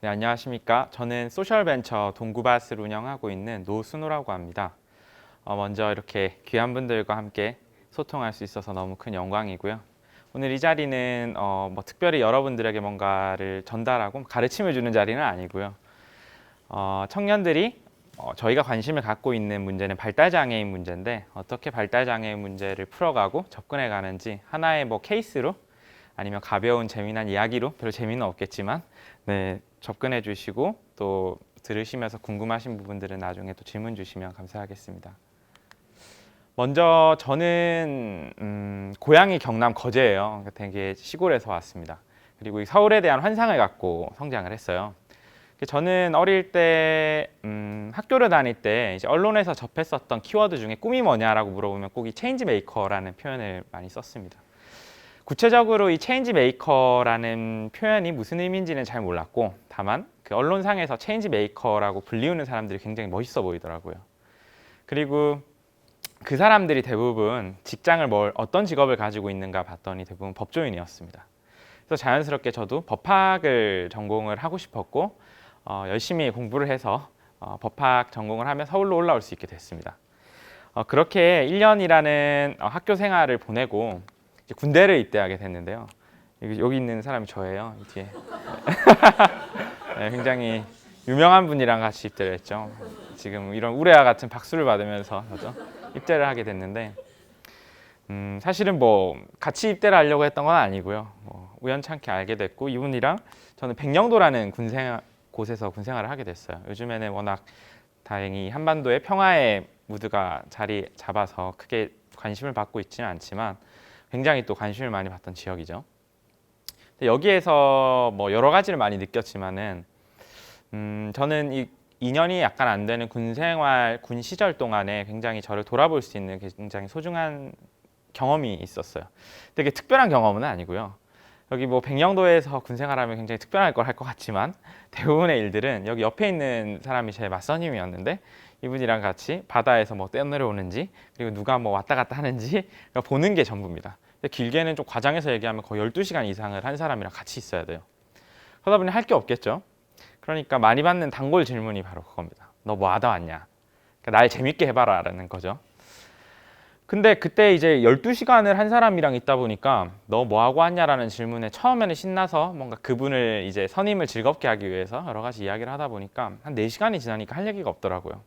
네, 안녕하십니까. 저는 소셜벤처 동구밭을 운영하고 있는 노순호라고 합니다. 먼저 이렇게 귀한 분들과 함께 소통할 수 있어서 너무 큰 영광이고요. 오늘 이 자리는 특별히 여러분들에게 뭔가를 전달하고 가르침을 주는 자리는 아니고요. 청년들이 저희가 관심을 갖고 있는 문제는 발달장애인 문제인데 어떻게 발달장애인 문제를 풀어가고 접근해 가는지 하나의 케이스로 아니면 가벼운 재미난 이야기로, 별로 재미는 없겠지만 네, 접근해 주시고 또 들으시면서 궁금하신 부분들은 나중에 또 질문 주시면 감사하겠습니다. 먼저 저는 고향이 경남 거제예요. 되게 시골에서 왔습니다. 그리고 서울에 대한 환상을 갖고 성장을 했어요. 저는 어릴 때 학교를 다닐 때 이제 언론에서 접했었던 키워드 중에 꿈이 뭐냐라고 물어보면 꼭 이 체인지 메이커라는 표현을 많이 썼습니다. 구체적으로 이 체인지 메이커라는 표현이 무슨 의미인지는 잘 몰랐고, 다만 그 언론상에서 체인지 메이커라고 불리우는 사람들이 굉장히 멋있어 보이더라고요. 그리고 그 사람들이 대부분 직장을 어떤 직업을 가지고 있는가 봤더니 대부분 법조인이었습니다. 그래서 자연스럽게 저도 법학을 전공을 하고 싶었고 열심히 공부를 해서 법학 전공을 하면 서울로 올라올 수 있게 됐습니다. 그렇게 1년이라는 학교 생활을 보내고 이제 군대를 입대하게 됐는데요. 여기 있는 사람이 저예요. 이 뒤에. 네, 굉장히 유명한 분이랑 같이 입대를 했죠. 지금 이런 우레아 같은 박수를 받으면서 입대를 하게 됐는데 사실은 같이 입대를 하려고 했던 건 아니고요. 우연찮게 알게 됐고 이분이랑 저는 백령도라는 곳에서 군생활을 하게 됐어요. 요즘에는 워낙 다행히 한반도의 평화의 무드가 자리 잡아서 크게 관심을 받고 있지는 않지만 굉장히 또 관심을 많이 받던 지역이죠. 여기에서 여러 가지를 많이 느꼈지만은 저는 이 2년이 약간 안 되는 군 시절 동안에 굉장히 저를 돌아볼 수 있는 굉장히 소중한 경험이 있었어요. 되게 특별한 경험은 아니고요. 여기 백령도에서 군 생활하면 굉장히 특별할 걸 할 것 같지만 대부분의 일들은 여기 옆에 있는 사람이 제 맞선임이었는데 이분이랑 같이 바다에서 뛰어내려오는지 그리고 누가 왔다 갔다 하는지 보는 게 전부입니다. 길게는 좀 과장해서 얘기하면 거의 12시간 이상을 한 사람이랑 같이 있어야 돼요. 그러다 보니 할 게 없겠죠. 그러니까 많이 받는 단골 질문이 바로 그겁니다. 너 뭐 하다 왔냐? 그러니까 날 재밌게 해봐라 라는 거죠. 근데 그때 이제 12시간을 한 사람이랑 있다 보니까 너 뭐 하고 왔냐라는 질문에 처음에는 신나서 뭔가 그분을 이제 선임을 즐겁게 하기 위해서 여러 가지 이야기를 하다 보니까 한 4시간이 지나니까 할 얘기가 없더라고요.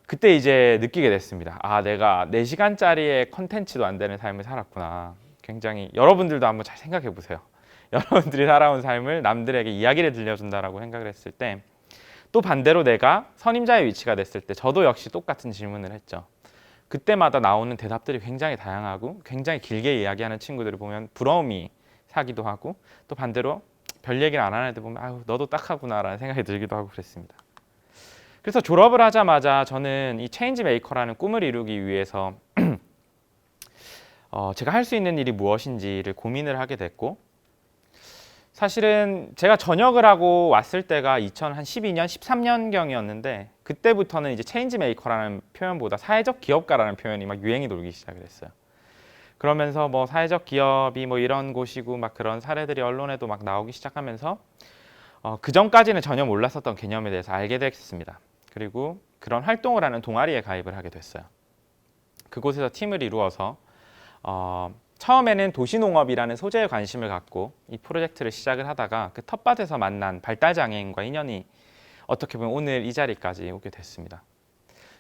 그때 이제 느끼게 됐습니다. 아, 내가 4시간짜리의 컨텐츠도 안 되는 삶을 살았구나. 굉장히 여러분들도 한번 잘 생각해 보세요. 여러분들이 살아온 삶을 남들에게 이야기를 들려준다라고 생각을 했을 때 또 반대로 내가 선임자의 위치가 됐을 때 저도 역시 똑같은 질문을 했죠. 그때마다 나오는 대답들이 굉장히 다양하고 굉장히 길게 이야기하는 친구들을 보면 부러움이 사기도 하고 또 반대로 별 얘기를 안 하는 애들 보면 아유 너도 딱하구나라는 생각이 들기도 하고 그랬습니다. 그래서 졸업을 하자마자 저는 이 체인지 메이커라는 꿈을 이루기 위해서 제가 할 수 있는 일이 무엇인지를 고민을 하게 됐고 사실은 제가 전역을 하고 왔을 때가 2012년, 13년경이었는데 그때부터는 이제 체인지 메이커라는 표현보다 사회적 기업가라는 표현이 막 유행이 돌기 시작을 했어요. 그러면서 사회적 기업이 이런 곳이고 막 그런 사례들이 언론에도 막 나오기 시작하면서 그 전까지는 전혀 몰랐었던 개념에 대해서 알게 됐습니다. 그리고 그런 활동을 하는 동아리에 가입을 하게 됐어요. 그곳에서 팀을 이루어서 처음에는 도시농업이라는 소재에 관심을 갖고 이 프로젝트를 시작을 하다가 그 텃밭에서 만난 발달장애인과 인연이 어떻게 보면 오늘 이 자리까지 오게 됐습니다.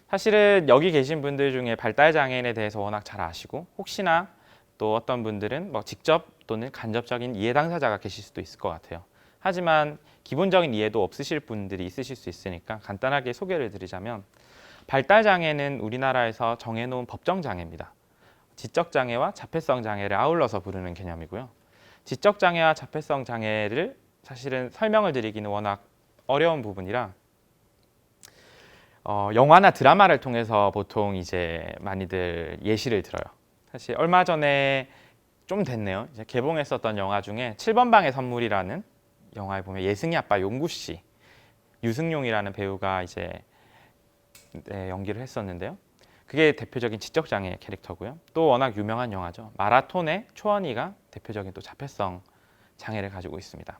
사실은 여기 계신 분들 중에 발달장애인에 대해서 워낙 잘 아시고 혹시나 또 어떤 분들은 직접 또는 간접적인 이해 당사자가 계실 수도 있을 것 같아요. 하지만 기본적인 이해도 없으실 분들이 있으실 수 있으니까 간단하게 소개를 드리자면 발달장애는 우리나라에서 정해놓은 법정장애입니다. 지적장애와 자폐성 장애를 아울러서 부르는 개념이고요. 지적장애와 자폐성 장애를 사실은 설명을 드리기는 워낙 어려운 부분이라 영화나 드라마를 통해서 보통 이제 많이들 예시를 들어요. 사실 얼마 전에 좀 됐네요. 이제 개봉했었던 영화 중에 7번 방의 선물이라는 영화에 보면 예승이 아빠 용구 씨, 유승용이라는 배우가 이제 연기를 했었는데요. 그게 대표적인 지적장애 캐릭터고요. 또 워낙 유명한 영화죠. 마라톤의 초원이가 대표적인 또 자폐성 장애를 가지고 있습니다.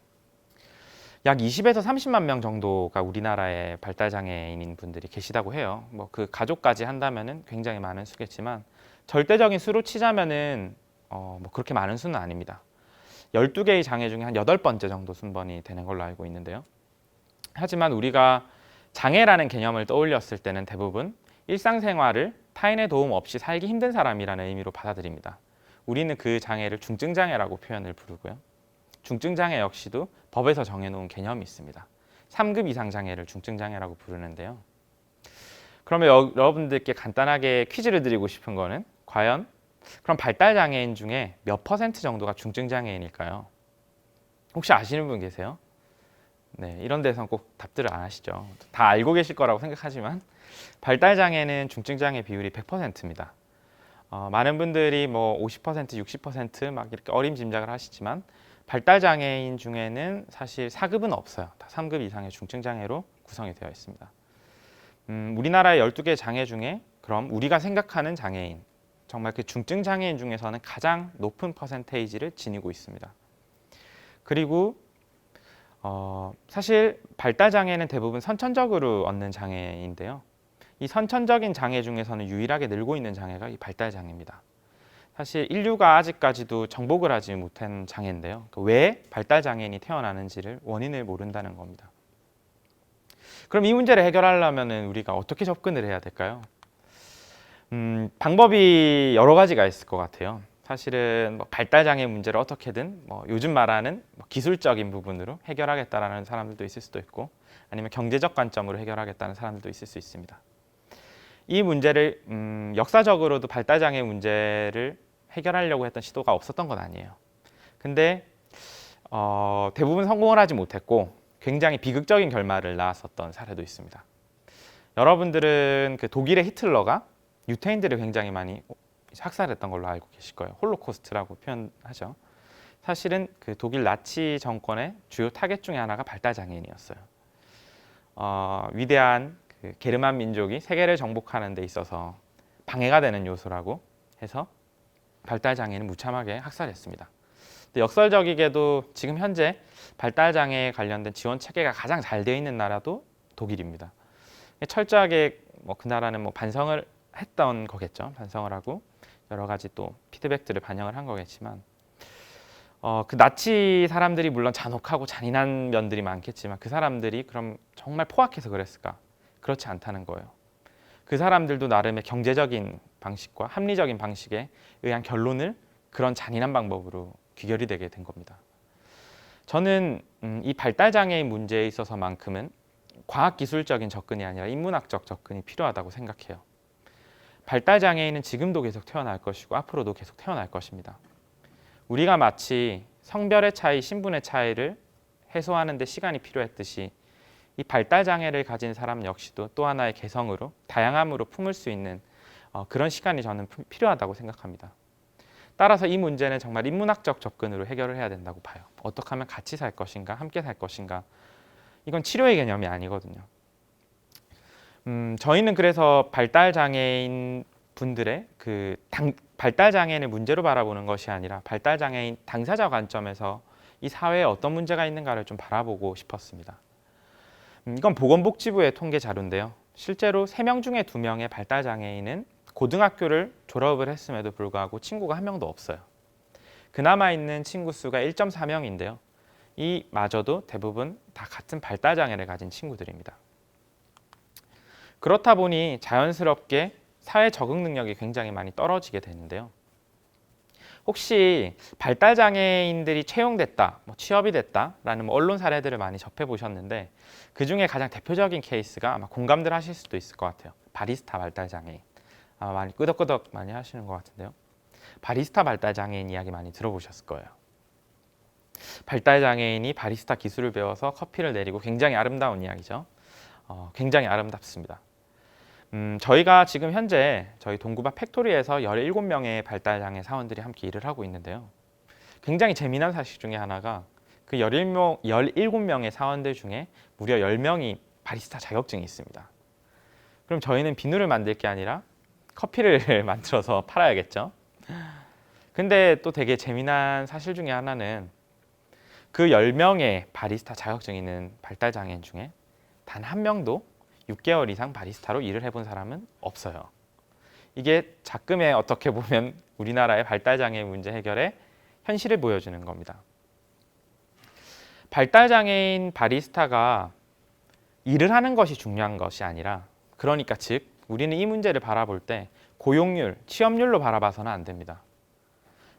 약 20에서 30만 명 정도가 우리나라에 발달 장애인인 분들이 계시다고 해요. 뭐 그 가족까지 한다면은 굉장히 많은 수겠지만 절대적인 수로 치자면은 뭐 그렇게 많은 수는 아닙니다. 12개의 장애 중에 한 8번째 정도 순번이 되는 걸로 알고 있는데요. 하지만 우리가 장애라는 개념을 떠올렸을 때는 대부분 일상생활을 타인의 도움 없이 살기 힘든 사람이라는 의미로 받아들입니다. 우리는 그 장애를 중증장애라고 표현을 부르고요. 중증장애 역시도 법에서 정해놓은 개념이 있습니다. 3급 이상 장애를 중증장애라고 부르는데요. 그러면 여러분들께 간단하게 퀴즈를 드리고 싶은 거는 과연 그럼 발달장애인 중에 몇 퍼센트 정도가 중증장애인일까요? 혹시 아시는 분 계세요? 네, 이런 데선 꼭 답들을 안 하시죠. 다 알고 계실 거라고 생각하지만 발달장애는 중증장애 비율이 100%입니다. 많은 분들이 뭐 50%, 60%막 이렇게 어림짐작을 하시지만 발달장애인 중에는 사실 4급은 없어요. 다 3급 이상의 중증장애로 구성이 되어 있습니다. 우리나라의 12개 장애 중에 그럼 우리가 생각하는 장애인, 정말 그 중증장애인 중에서는 가장 높은 퍼센테이지를 지니고 있습니다. 그리고 사실 발달장애는 대부분 선천적으로 얻는 장애인데요. 이 선천적인 장애 중에서는 유일하게 늘고 있는 장애가 이 발달장애입니다. 사실 인류가 아직까지도 정복을 하지 못한 장애인데요. 왜 발달장애인이 태어나는지를 원인을 모른다는 겁니다. 그럼 이 문제를 해결하려면 우리가 어떻게 접근을 해야 될까요? 방법이 여러 가지가 있을 것 같아요. 사실은 뭐 발달장애 문제를 어떻게든 뭐 요즘 말하는 기술적인 부분으로 해결하겠다라는 사람들도 있을 수도 있고 아니면 경제적 관점으로 해결하겠다는 사람들도 있을 수 있습니다. 이 문제를 역사적으로도 발달장애 문제를 해결하려고 했던 시도가 없었던 건 아니에요. 근데 대부분 성공을 하지 못했고 굉장히 비극적인 결말을 낳았었던 사례도 있습니다. 여러분들은 그 독일의 히틀러가 유태인들을 굉장히 많이 학살했던 걸로 알고 계실 거예요. 홀로코스트라고 표현하죠. 사실은 그 독일 나치 정권의 주요 타겟 중에 하나가 발달장애인이었어요. 위대한 그 게르만 민족이 세계를 정복하는 데 있어서 방해가 되는 요소라고 해서 발달장애인을 무참하게 학살했습니다. 근데 역설적이게도 지금 현재 발달장애에 관련된 지원 체계가 가장 잘 되어 있는 나라도 독일입니다. 철저하게 그 나라는 반성을 했던 거겠죠. 반성을 하고 여러 가지 또 피드백들을 반영을 한 거겠지만 그 나치 사람들이 물론 잔혹하고 잔인한 면들이 많겠지만 그 사람들이 그럼 정말 포악해서 그랬을까? 그렇지 않다는 거예요. 그 사람들도 나름의 경제적인 방식과 합리적인 방식에 의한 결론을 그런 잔인한 방법으로 귀결이 되게 된 겁니다. 저는 이 발달장애인 문제에 있어서만큼은 과학기술적인 접근이 아니라 인문학적 접근이 필요하다고 생각해요. 발달장애인은 지금도 계속 태어날 것이고 앞으로도 계속 태어날 것입니다. 우리가 마치 성별의 차이, 신분의 차이를 해소하는 데 시간이 필요했듯이 이 발달장애를 가진 사람 역시도 또 하나의 개성으로 다양함으로 품을 수 있는 그런 시간이 저는 필요하다고 생각합니다. 따라서 이 문제는 정말 인문학적 접근으로 해결을 해야 된다고 봐요. 어떻게 하면 같이 살 것인가, 함께 살 것인가. 이건 치료의 개념이 아니거든요. 저희는 그래서 발달장애인 분들의 발달장애인을 문제로 바라보는 것이 아니라 발달장애인 당사자 관점에서 이 사회에 어떤 문제가 있는가를 좀 바라보고 싶었습니다. 이건 보건복지부의 통계 자료인데요. 실제로 3명 중에 2명의 발달장애인은 고등학교를 졸업을 했음에도 불구하고 친구가 한 명도 없어요. 그나마 있는 친구 수가 1.4명인데요. 이마저도 대부분 다 같은 발달장애를 가진 친구들입니다. 그렇다 보니 자연스럽게 사회 적응 능력이 굉장히 많이 떨어지게 되는데요. 혹시 발달장애인들이 채용됐다, 취업이 됐다라는 언론 사례들을 많이 접해보셨는데 그 중에 가장 대표적인 케이스가 아마 공감들 하실 수도 있을 것 같아요. 바리스타 발달장애인. 아마 많이 끄덕끄덕 많이 하시는 것 같은데요. 바리스타 발달장애인 이야기 많이 들어보셨을 거예요. 발달장애인이 바리스타 기술을 배워서 커피를 내리고 굉장히 아름다운 이야기죠. 굉장히 아름답습니다. 저희가 지금 현재 저희 동구바 팩토리에서 17명의 발달장애 사원들이 함께 일을 하고 있는데요. 굉장히 재미난 사실 중에 하나가 그 17명의 사원들 중에 무려 10명이 바리스타 자격증이 있습니다. 그럼 저희는 비누를 만들 게 아니라 커피를 만들어서 팔아야겠죠. 근데 또 되게 재미난 사실 중에 하나는 그 10명의 바리스타 자격증이 있는 발달장애인 중에 단 한 명도 6개월 이상 바리스타로 일을 해본 사람은 없어요. 이게 작금에 어떻게 보면 우리나라의 발달장애 문제 해결의 현실을 보여주는 겁니다. 발달장애인 바리스타가 일을 하는 것이 중요한 것이 아니라, 그러니까 즉 우리는 이 문제를 바라볼 때 고용률, 취업률로 바라봐서는 안 됩니다.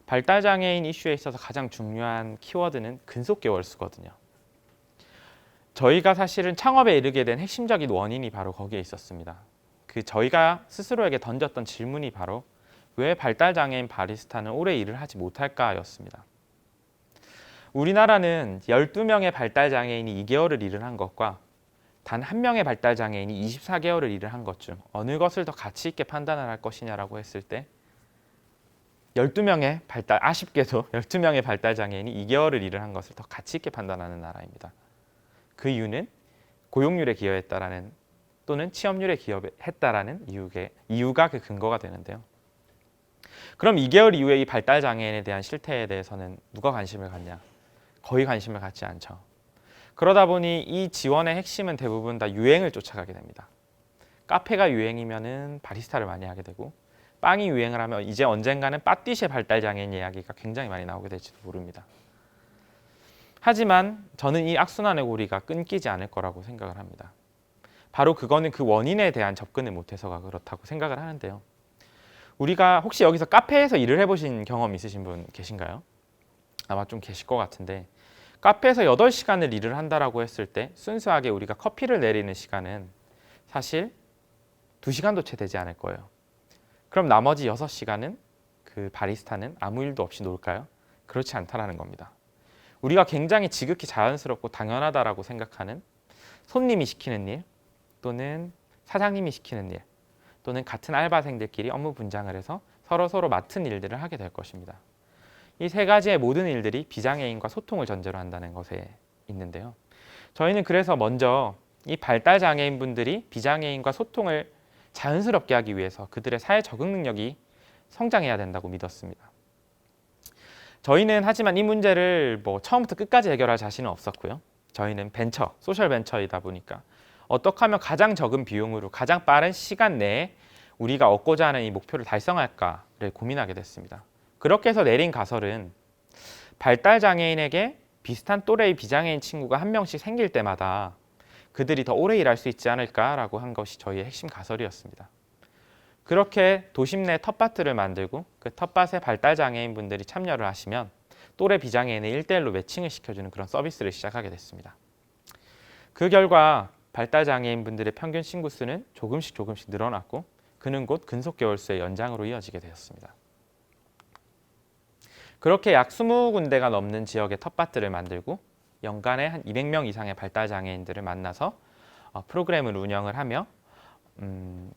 발달장애인 이슈에 있어서 가장 중요한 키워드는 근속계월수거든요. 저희가 사실은 창업에 이르게 된 핵심적인 원인이 바로 거기에 있었습니다. 저희가 스스로에게 던졌던 질문이 바로 왜 발달장애인 바리스타는 오래 일을 하지 못할까였습니다. 우리나라는 12명의 발달장애인이 2개월을 일을 한 것과 단 한 명의 발달장애인이 24개월을 일을 한 것 중 어느 것을 더 가치 있게 판단을 할 것이냐라고 했을 때 12명의 아쉽게도 12명의 발달장애인이 2개월을 일을 한 것을 더 가치 있게 판단하는 나라입니다. 그 이유는 고용률에 기여했다라는 또는 취업률에 기여했다라는 이유가 그 근거가 되는데요. 그럼 2개월 이후에 이 발달장애인에 대한 실태에 대해서는 누가 관심을 갖냐? 거의 관심을 갖지 않죠. 그러다 보니 이 지원의 핵심은 대부분 다 유행을 쫓아가게 됩니다. 카페가 유행이면은 바리스타를 많이 하게 되고, 빵이 유행을 하면 이제 언젠가는 빠띠쉐 발달장애인 이야기가 굉장히 많이 나오게 될지도 모릅니다. 하지만 저는 이 악순환의 고리가 끊기지 않을 거라고 생각을 합니다. 바로 그거는 그 원인에 대한 접근을 못해서가 그렇다고 생각을 하는데요. 우리가 혹시 여기서 카페에서 일을 해보신 경험 있으신 분 계신가요? 아마 좀 계실 것 같은데, 카페에서 8시간을 일을 한다라고 했을 때 순수하게 우리가 커피를 내리는 시간은 사실 2시간도 채 되지 않을 거예요. 그럼 나머지 6시간은 그 바리스타는 아무 일도 없이 놀까요? 그렇지 않다라는 겁니다. 우리가 굉장히 지극히 자연스럽고 당연하다라고 생각하는 손님이 시키는 일, 또는 사장님이 시키는 일, 또는 같은 알바생들끼리 업무 분장을 해서 서로 맡은 일들을 하게 될 것입니다. 이 세 가지의 모든 일들이 비장애인과 소통을 전제로 한다는 것에 있는데요. 저희는 그래서 먼저 이 발달장애인분들이 비장애인과 소통을 자연스럽게 하기 위해서 그들의 사회 적응 능력이 성장해야 된다고 믿었습니다. 저희는 하지만 이 문제를 처음부터 끝까지 해결할 자신은 없었고요. 저희는 소셜 벤처이다 보니까 어떻게 하면 가장 적은 비용으로 가장 빠른 시간 내에 우리가 얻고자 하는 이 목표를 달성할까를 고민하게 됐습니다. 그렇게 해서 내린 가설은 발달장애인에게 비슷한 또래의 비장애인 친구가 한 명씩 생길 때마다 그들이 더 오래 일할 수 있지 않을까라고 한 것이 저희의 핵심 가설이었습니다. 그렇게 도심 내 텃밭을 만들고 그 텃밭에 발달장애인 분들이 참여를 하시면 또래 비장애인을 1대1로 매칭을 시켜주는 그런 서비스를 시작하게 됐습니다. 그 결과 발달장애인 분들의 평균 친구 수는 조금씩 늘어났고, 그는 곧 근속계월수의 연장으로 이어지게 되었습니다. 그렇게 약 20군데가 넘는 지역의 텃밭들을 만들고 연간에 한 200명 이상의 발달장애인들을 만나서 프로그램을 운영을 하며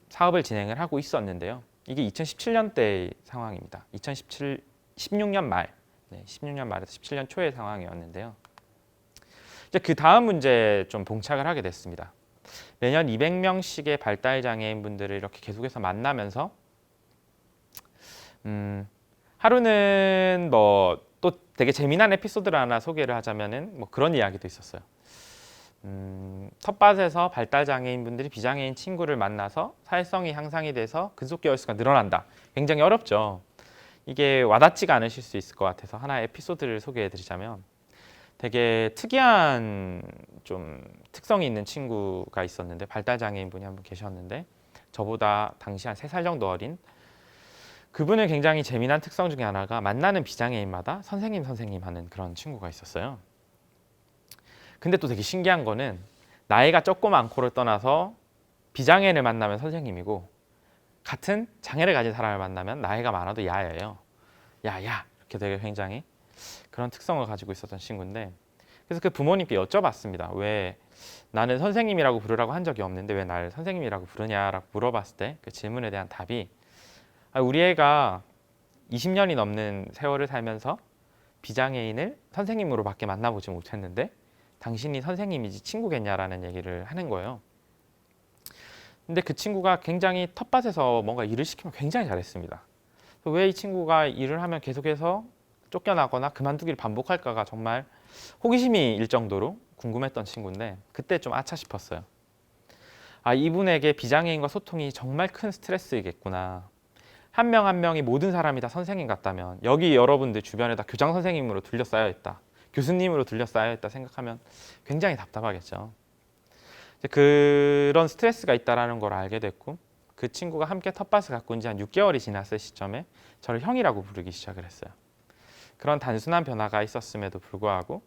사업을 진행을 하고 있었는데요. 이게 2017년대의 상황입니다. 16년 말, 16년 말에서 17년 초의 상황이었는데요. 이제 그 다음 문제에 좀 봉착을 하게 됐습니다. 매년 200명씩의 발달장애인 분들을 이렇게 계속해서 만나면서 하루는 또 되게 재미난 에피소드를 하나 소개를 하자면은 그런 이야기도 있었어요. 텃밭에서 발달장애인 분들이 비장애인 친구를 만나서 사회성이 향상이 돼서 근속계월수가 늘어난다. 굉장히 어렵죠. 이게 와닿지가 않으실 수 있을 것 같아서 하나의 에피소드를 소개해 드리자면, 되게 특이한 좀 특성이 있는 친구가 있었는데, 발달장애인 분이 한 분 계셨는데 저보다 당시 한 3살 정도 어린, 그분의 굉장히 재미난 특성 중에 하나가 만나는 비장애인마다 선생님 하는 그런 친구가 있었어요. 근데 또 되게 신기한 거는 나이가 적고 많고를 떠나서 비장애인을 만나면 선생님이고, 같은 장애를 가진 사람을 만나면 나이가 많아도 야예요. 야야 이렇게 되게 굉장히 그런 특성을 가지고 있었던 친구인데, 그래서 그 부모님께 여쭤봤습니다. 왜 나는 선생님이라고 부르라고 한 적이 없는데 왜 나를 선생님이라고 부르냐라고 물어봤을 때 그 질문에 대한 답이, 우리 애가 20년이 넘는 세월을 살면서 비장애인을 선생님으로밖에 만나보지 못했는데 당신이 선생님이지 친구겠냐라는 얘기를 하는 거예요. 근데 그 친구가 굉장히 텃밭에서 뭔가 일을 시키면 굉장히 잘했습니다. 왜 이 친구가 일을 하면 계속해서 쫓겨나거나 그만두기를 반복할까가 정말 호기심이 일 정도로 궁금했던 친구인데 그때 좀 아차 싶었어요. 아, 이분에게 비장애인과 소통이 정말 큰 스트레스이겠구나. 한 명 한 명이 모든 사람이 다 선생님 같다면 여기 여러분들 주변에 다 교장 선생님으로 둘러싸여 있다. 교수님으로 둘러싸여 있다 생각하면 굉장히 답답하겠죠. 이제 그런 스트레스가 있다는 걸 알게 됐고 그 친구가 함께 텃밭을 가꾼 지 한 6개월이 지났을 시점에 저를 형이라고 부르기 시작을 했어요. 그런 단순한 변화가 있었음에도 불구하고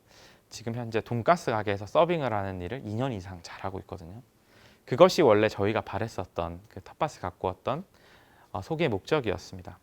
지금 현재 돈가스 가게에서 서빙을 하는 일을 2년 이상 잘하고 있거든요. 그것이 원래 저희가 바랬었던 그 텃밭을 가꾸었던 소기의 목적이었습니다.